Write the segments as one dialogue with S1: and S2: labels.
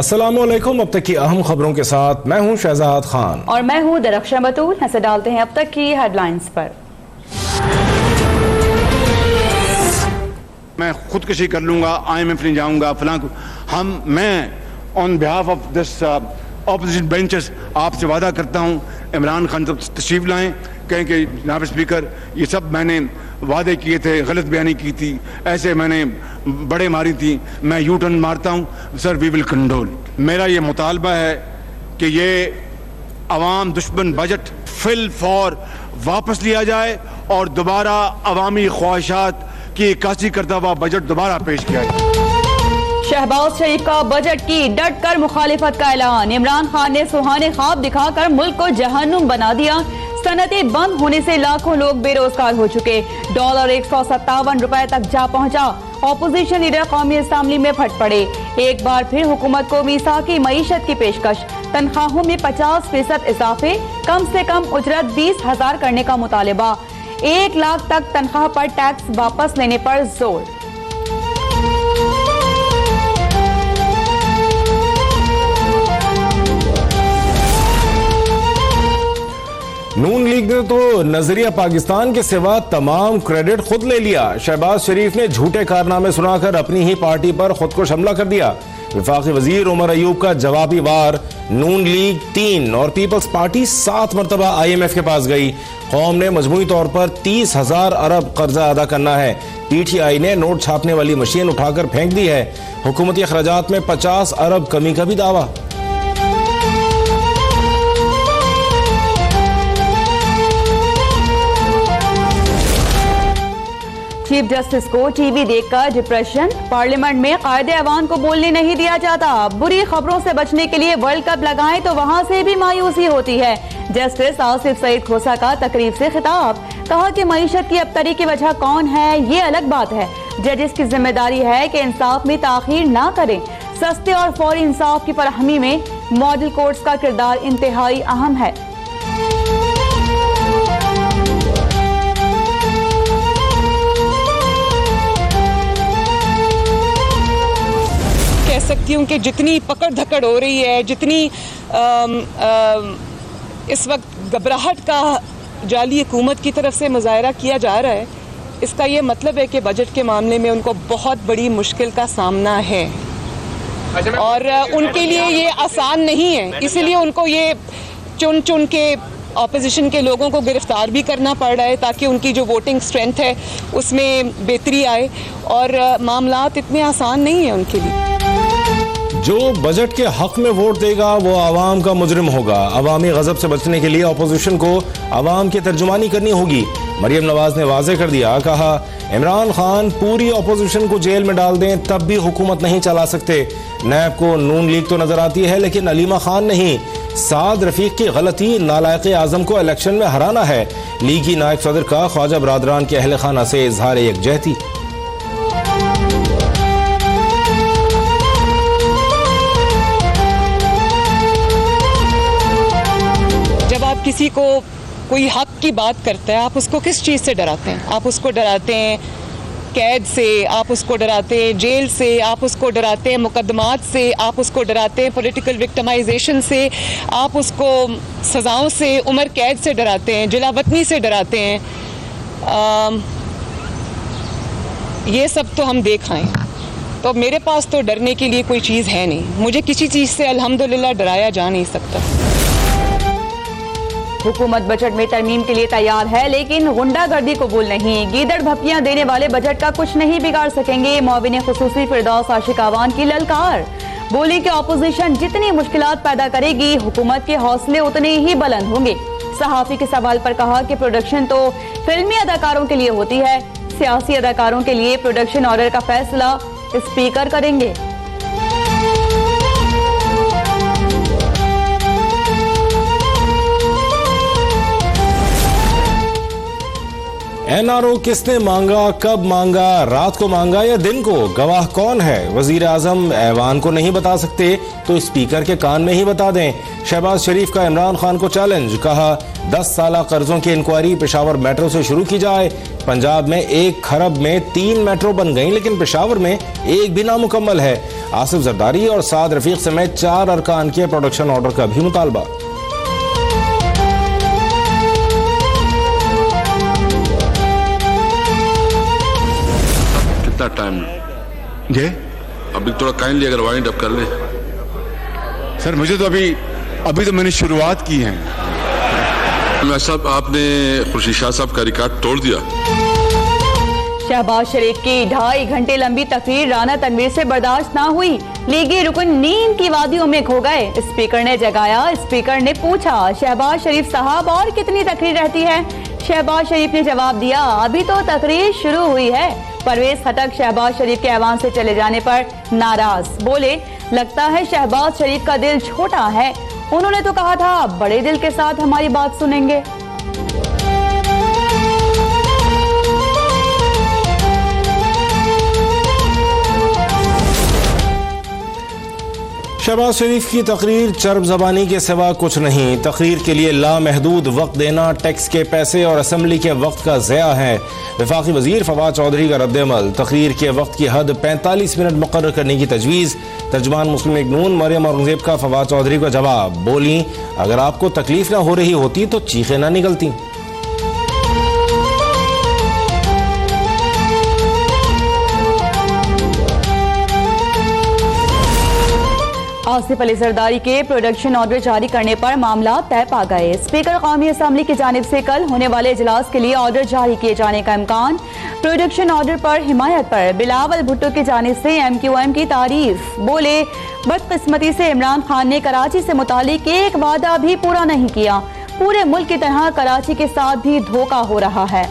S1: अस्सलामुअलैकुम। अब तक की अहम खबरों के साथ मैं हूं शहजाद खान
S2: और मैं हूं दरख्शा बतूल। नजर डालते हैं अब तक की हेडलाइंस पर।
S3: मैं खुदकुशी कर लूंगा, IMF नहीं जाऊंगा, मैं on behalf of this opposition benches आपसे वादा करता हूं, इमरान खान जब तशरीफ लाएं कहें कि जनाब स्पीकर ये सब मैंने वादे किए थे, गलत बयानी की थी, ऐसे मैंने बड़े मारी थी, मैं यू टर्न मारता हूं सर, वी विल कंडोल। मेरा ये मुतालबा है कि ये अवाम दुश्मन बजट फिल फॉर वापस लिया जाए और दोबारा अवामी ख्वाहिशात की इक्कासी करता हुआ बजट दोबारा पेश किया जाए।
S2: शहबाज शरीफ का बजट की डट कर मुखालिफत का ऐलान। इमरान खान ने सुहाने ख्वाब दिखाकर मुल्क को जहन्नुम बना दिया। सनतें बंद होने से लाखों लोग बेरोजगार हो चुके। डॉलर 157 रुपए तक जा पहुंचा। ऑपोजिशन लीडर कौमी असेंबली में फट पड़े। एक बार फिर हुकूमत को मीसाकी मईशत की पेशकश। तनख्वाहों में 50% इजाफे, कम से कम उजरत 20,000 करने का मुतालिबा। 1 लाख तक तनख्वाह पर टैक्स वापस लेने पर जोर।
S1: नून लीग ने तो नजरिया पाकिस्तान के सिवा तमाम क्रेडिट खुद ले लिया। शहबाज शरीफ ने झूठे कारनामे सुनाकर अपनी ही पार्टी पर खुद को हमला कर दिया। वफाकी वजीर उमर अयूब का जवाबी वार। नून लीग 3 और पीपल्स पार्टी 7 मरतबा IMF के पास गई। कौम ने मजमूई तौर पर 30,000 अरब कर्जा अदा करना है। PTI ने नोट छापने वाली मशीन उठाकर फेंक दी है। हुकूमती अखराजात में 50 अरब कमी का भी दावा।
S2: चीफ जस्टिस को टीवी देखकर डिप्रेशन। पार्लियामेंट में कायदे अवाम को बोलने नहीं दिया जाता। बुरी खबरों से बचने के लिए वर्ल्ड कप लगाएं तो वहां से भी मायूसी होती है। जस्टिस आसिफ सईद खोसा का तकरीब से खिताब। कहा कि मईशत की अबतरी की वजह कौन है ये अलग बात है, जजेस की जिम्मेदारी है कि इंसाफ में ताखीर ना करें। सस्ते और फौरी इंसाफ की फराहमी में मॉडल कोर्ट्स का किरदार इंतहाई अहम है।
S4: कह सकती हूँ कि जितनी पकड़ धकड़ हो रही है, जितनी इस वक्त घबराहट का जाली हुकूमत की तरफ से मुजाहरा किया जा रहा है, इसका ये मतलब है कि बजट के मामले में उनको बहुत बड़ी मुश्किल का सामना है और उनके लिए ये आसान नहीं है। इसलिए उनको ये चुन चुन के ऑपोजिशन के लोगों को गिरफ्तार भी करना पड़ रहा है ताकि उनकी जो वोटिंग स्ट्रेंथ है उसमें बेहतरी आए और मामलात इतने आसान नहीं है उनके लिए।
S1: जो बजट के हक में वोट देगा वो आवाम का मुजरिम होगा। अवामी गजब से बचने के लिए अपोजिशन को आवाम की तर्जुमानी करनी होगी। मरियम नवाज ने वाजे कर दिया, कहा इमरान खान पूरी अपोजिशन को जेल में डाल दें तब भी हुकूमत नहीं चला सकते। नैब को नून लीग तो नजर आती है लेकिन अलीमा खान नहीं। साद रफीक की गलती नालायक आजम को इलेक्शन में हराना है। लीगी नायब सदर का ख्वाजा बरादरान के अहल खाना से इजहार यकजहती।
S4: आप किसी को कोई हक की बात करता है, आप उसको किस चीज़ से डराते हैं? आप उसको डराते हैं कैद से, आप उसको डराते हैं जेल से, आप उसको डराते हैं मुकदमात से, आप उसको डराते हैं पॉलिटिकल विक्टिमाइजेशन से, आप उसको सज़ाओं से, उम्र कैद से डराते हैं, जिलावतनी से डराते हैं। ये सब तो हम देख आए। तो मेरे पास तो डरने के लिए कोई चीज़ है नहीं। मुझे किसी चीज़ से अल्हम्दुलिल्लाह डराया जा नहीं सकता।
S2: हुकूमत बजट में तरमीम के लिए तैयार है लेकिन गुंडागर्दी कबूल नहीं। गीदड़ भप्पियां देने वाले बजट का कुछ नहीं बिगाड़ सकेंगे। मुआविन खुसूसी फिरदौस आशिक आवान की ललकार। बोली कि ऑपोजिशन जितनी मुश्किलात पैदा करेगी हुकूमत के हौसले उतने ही बुलंद होंगे। सहाफी के सवाल पर कहा कि प्रोडक्शन तो फिल्मी अदाकारों के लिए होती है, सियासी अदाकारों के लिए प्रोडक्शन ऑर्डर का फैसला स्पीकर करेंगे।
S1: NRO किसने मांगा, कब मांगा, रात को मांगा या दिन को, गवाह कौन है? वजीर आजम ऐवान को नहीं बता सकते तो स्पीकर के कान में ही बता दें। शहबाज शरीफ का इमरान खान को चैलेंज, कहा 10 साल कर्जों की इंक्वायरी पेशावर मेट्रो से शुरू की जाए। पंजाब में 1 खरब में 3 मेट्रो बन गई लेकिन पेशावर में एक भी नामुकम्मल है। आसिफ जरदारी और साद रफीक समेत 4 अरकान के प्रोडक्शन ऑर्डर का भी मुतालबा।
S5: टाइम
S3: जी
S5: अभी थोड़ा काइंडली अगर वाइंड अप कर ले।
S3: सर मुझे तो अभी तो मैंने शुरुआत की है।
S5: साहब आपने खुर्शीद शाह साहब का रिकॉर्ड तोड़ दिया।
S2: शहबाज शरीफ की 2.5 घंटे लंबी तकरीर राना तनवीर से बर्दाश्त ना हुई। लीगी रुकन नींद की वादियों में खो गए। स्पीकर ने जगाया। स्पीकर ने पूछा, शहबाज शरीफ साहब और कितनी तकरीर रहती है? शहबाज शरीफ ने जवाब दिया, अभी तो तकरीर शुरू हुई है। परवेज खटक शहबाज शरीफ के ऐवान से चले जाने पर नाराज, बोले लगता है शहबाज शरीफ का दिल छोटा है। उन्होंने तो कहा था बड़े दिल के साथ हमारी बात सुनेंगे।
S1: शहबाज शरीफ की तकरीर चर्ब ज़बानी के सिवा कुछ नहीं। तकरीर के लिए लामहदूद वक्त देना टैक्स के पैसे और असम्बली के वक्त का ज़या है। वफाकी वजीर फवाद चौधरी का रद्द-ए-अमल, तकरीर के वक्त की हद 45 मिनट मुकर्रर करने की तजवीज़। तर्जुमान मुस्लिम लीग नून मरियम औरंगजेब का फवाद चौधरी का जवाब, बोली अगर आपको तकलीफ ना हो रही होती तो चीखें ना निकलती।
S2: आसिफ अली जरदारी के प्रोडक्शन ऑर्डर जारी करने पर मामला तय पा गए। स्पीकर कौमी असम्बली की जानिब से कल होने वाले इजलास के लिए ऑर्डर जारी किए जाने का इम्कान। प्रोडक्शन ऑर्डर पर हिमायत पर बिलावल भुट्टो की जानिब से MQM की तारीफ, बोले बदकिस्मती से इमरान खान ने कराची से मुतालिक एक वादा भी पूरा नहीं किया। पूरे मुल्क की तरह कराची के साथ भी धोखा हो रहा है।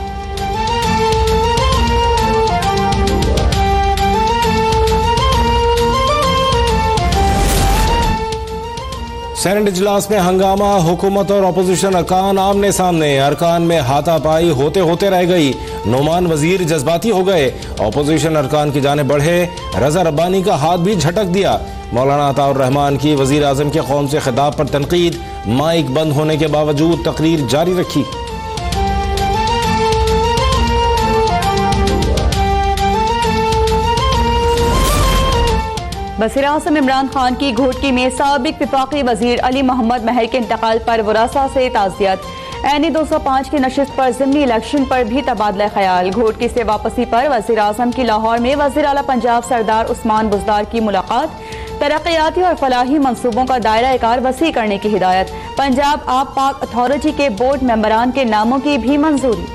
S1: सेनेट इजलास में हंगामा, हुकूमत और अपोजिशन अरकान आमने सामने। अरकान में हाथापाई होते होते रह गई। नोमान वजीर जज्बाती हो गए। अपोजिशन अरकान की जाने बढ़े। रजा रब्बानी का हाथ भी झटक दिया। मौलाना अताउर रहमान की वजीर आजम के कौम से खिताब पर तनकीद, माइक बंद होने के बावजूद तकरीर जारी रखी।
S2: वज़ीर-ए-आज़म इमरान खान की घोटकी में साबिक वफाकी वजीर अली मोहम्मद महर के इंतकाल पर वरासा से ताज़ियत। NE 205 की नशिस्त पर ज़िमनी इलेक्शन पर भी तबादला ख्याल। घोटकी से वापसी पर वज़ीर-ए-आज़म की लाहौर में वज़ीर आला पंजाब सरदार उस्मान बुज़दार की मुलाकात। तरक्याती और फलाही मंसूबों का दायरा कार वसी करने की हिदायत। पंजाब आप पाक अथॉरिटी के बोर्ड मेंबरान के नामों की भी मंजूरी।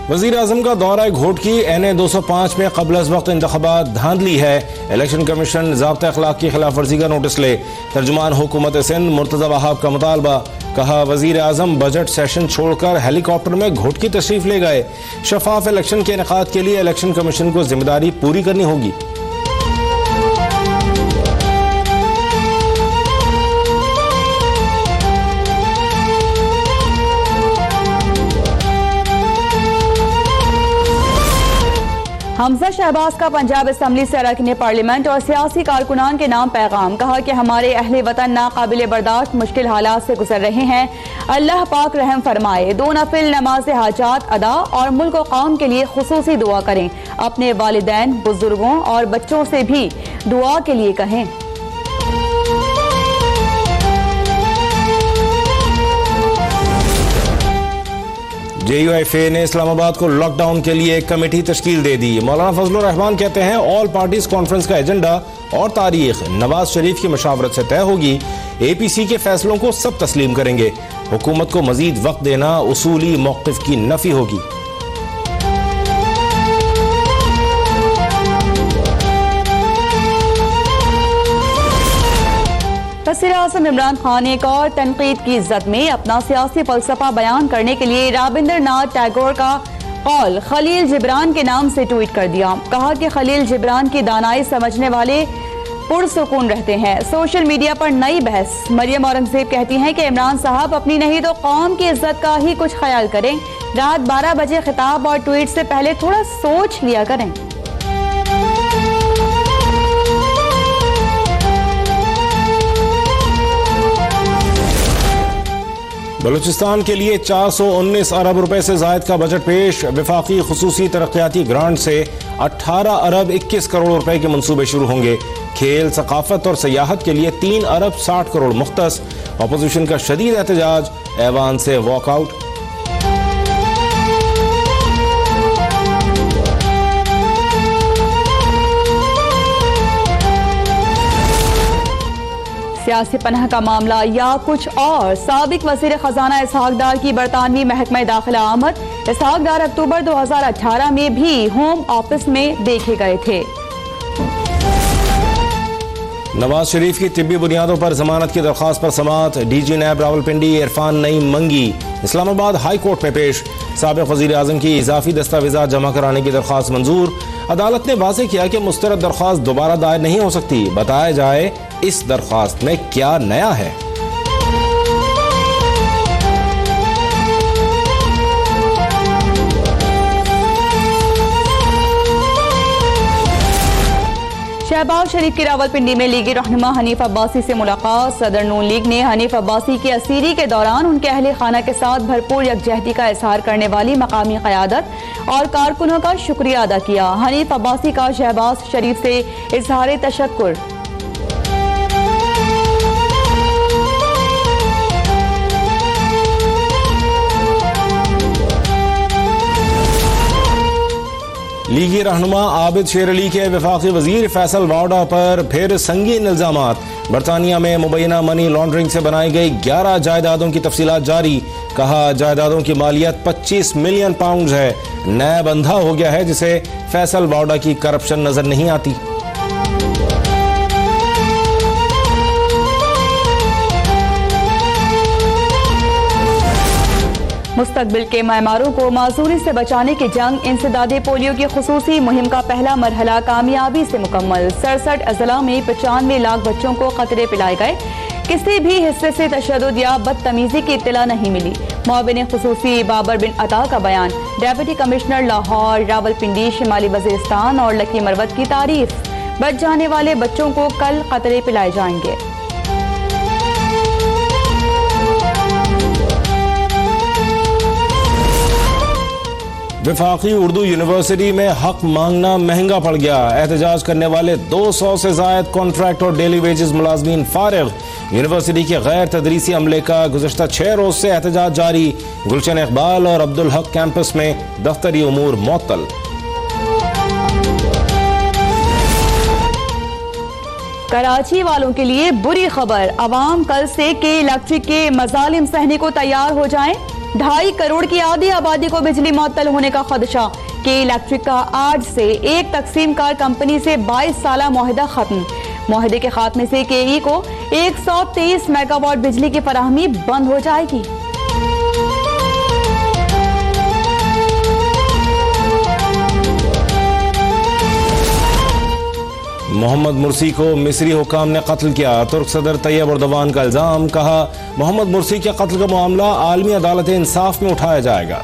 S1: वज़ीर आज़म का दौरा घोटकी। NE 205 में क़ब्ल अज़ वक्त इंतख़ाबात धांधली है। इलेक्शन कमीशन ज़ाब्ता अखलाक की खिलाफ वर्जी का नोटिस ले। तर्जुमान हुकूमत सिंध मुर्तज़ा वहाब का मुतालबा, कहा वज़ीर आज़म बजट सेशन छोड़कर हेलीकॉप्टर में घोटकी तशरीफ ले गए। शफाफ इलेक्शन के इनेकाद के लिए इलेक्शन कमीशन को जिम्मेदारी पूरी करनी होगी।
S2: हमजा शहबाज का पंजाब असम्बली से अरकान पार्लियामेंट और सियासी कारकुनान के नाम पैगाम, कहा कि हमारे अहले वतन नाकाबिले बर्दाश्त मुश्किल हालात से गुजर रहे हैं। अल्लाह पाक रहम फरमाए। 2 नफिल नमाज हाजात अदा और मुल्क और कौम के लिए खुसूसी दुआ करें। अपने वालिदैन, बुजुर्गों और बच्चों से भी दुआ के लिए कहें।
S1: JUIFA ने इस्लामाबाद को लॉकडाउन के लिए एक कमेटी तश्कील दे दी। मौलाना फजलुर रहमान कहते हैं ऑल पार्टीज कॉन्फ्रेंस का एजेंडा और तारीख नवाज शरीफ की मशावरत से तय होगी। APC के फैसलों को सब तस्लीम करेंगे। हुकूमत को मजीद वक्त देना उसूली मौक़िफ़ की नफी होगी।
S2: वज़ीर-ए-आज़म इमरान खान ने एक और तनकीद की इज्जत में अपना सियासी फलसफा बयान करने के लिए रविंद्रनाथ टैगोर का कौल खलील जिब्रान के नाम से ट्वीट कर दिया। कहा कि खलील जिब्रान की दानाई समझने वाले पुरसुकून रहते हैं। सोशल मीडिया पर नई बहस। मरियम औरंगजेब कहती हैं कि इमरान साहब अपनी नहीं तो कौम की इज्जत का ही कुछ ख्याल करें। रात 12 बजे खिताब और ट्वीट से पहले थोड़ा सोच लिया करें।
S1: बलूचिस्तान के लिए 419 अरब रुपए से जायद का बजट पेश। वफाकी खुसूसी तरक्याती ग्रांट से 18 अरब 21 करोड़ रुपए के मंसूबे शुरू होंगे। खेल, सकाफत और सयाहत के लिए 3 अरब 60 करोड़ मुख्तस। अपोजिशन का शदीद एहतजाज, ऐवान से वॉकआउट।
S2: सियासी पनाह का मामला या कुछ और। साबिक वज़ीर खजाना इसहाक डार की बरतानवी महकमा दाखिला आमद। इसहाक डार अक्टूबर 2018 में भी होम ऑफिस में देखे गए थे।
S1: नवाज शरीफ की तिब्बी बुनियादों पर जमानत की दरख्वास्त पर समाअत। डीजी नैब रावलपिंडी इरफान नईम मंगी इस्लामाबाद हाई कोर्ट में पेश। साबिक वज़ीर आज़म की इजाफी दस्तावेज़ात जमा कराने की दरख्वास्त मंजूर। अदालत ने वाज़ेह किया कि मुस्तरद दरख्वास्त दोबारा दायर नहीं हो सकती। बताया जाए इस दरख्वास्त में क्या नया है।
S2: शहबाज शरीफ की रावलपिंडी में लीगी रहनुमा हनीफ अब्बासी से मुलाकात। सदर नून लीग ने हनीफ अब्बासी की असीरी के दौरान उनके अहले खाना के साथ भरपूर यकजहती का इजहार करने वाली मकामी क़यादत और कारकुनों का शुक्रिया अदा किया। हनीफ अब्बासी का शहबाज शरीफ से इजहार तशक्कुर।
S1: लीगी रहनुमा आबिद शेर अली के वफाकी वजीर फैसल वाडा पर फिर संगीन इल्जामात। बरतानिया में मुबैना मनी लॉन्ड्रिंग से बनाई गई 11 जायदादों की तफसीलात जारी। कहा जायदादों की मालियत 25 मिलियन पाउंड है। नैब अंधा हो गया है जिसे फैसल वाडा की करप्शन नजर नहीं आती।
S2: मुस्तकबिल के मैमारों को माजूरी से बचाने की जंग। इंसदादे पोलियो की खुसूसी मुहिम का पहला मरहला कामयाबी से मुकम्मल। 67 अजला में 95 लाख बच्चों को कतरे पिलाए गए। किसी भी हिस्से से तशद्दुद या बदतमीजी की इत्तला नहीं मिली। मुआविन खुसूसी बाबर बिन अता का बयान। डेप्यूटी कमिश्नर लाहौर, रावलपिंडी, शिमाली वजीरिस्तान और लकी मरवत की तारीफ। बच जाने वाले बच्चों को कल कतरे पिलाए जाएंगे।
S1: वफाकी उर्दू यूनिवर्सिटी में हक मांगना महंगा पड़ गया। एहतजाज करने वाले 200 से जायद कॉन्ट्रैक्ट और डेली वेजेस मुलाजमीन फारिग। यूनिवर्सिटी के गैर तदरीसी अमले का गुज़श्ता 6 रोज से एहतजाज जारी। गुलशन इकबाल और अब्दुल हक कैंपस में दफ्तरी उमूर मुअत्तल।
S2: कराची वालों के लिए बुरी खबर। अवाम कल से के इलेक्ट्रिक के मजालिम सहने को तैयार हो जाएं। 2.5 करोड़ की आधी आबादी को बिजली मुअत्तल होने का खदशा। के इलेक्ट्रिक का आज से एक तकसीम कार कंपनी से 22 साला मुआहिदा खत्म। मुआहिदे के खात्मे से केई को 123 मेगावाट बिजली की फराहमी बंद हो जाएगी।
S1: मोहम्मद मुर्सी को मिस्री हुकाम ने कत्ल किया। तुर्क सदर तैयब एर्दोगान का इल्जाम। कहा मोहम्मद मुर्सी के कत्ल का मामला आलमी अदालत इंसाफ में उठाया जाएगा।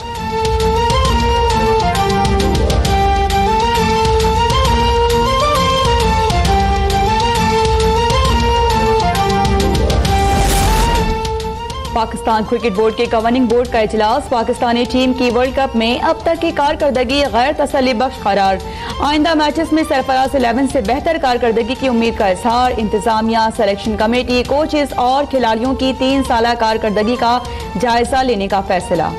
S2: पाकिस्तान क्रिकेट बोर्ड के गवर्निंग बोर्ड का इजलास। पाकिस्तानी टीम की वर्ल्ड कप में अब तक की कारकर्दगी गैर तसल्ली बख्श करार। आइंदा मैचेस में सरफराज 11 से बेहतर कारकर्दगी की उम्मीद का इजहार। इंतजामिया, सिलेक्शन कमेटी, कोचेस और खिलाड़ियों की 3 साला कारकर्दगी का जायजा लेने का फैसला।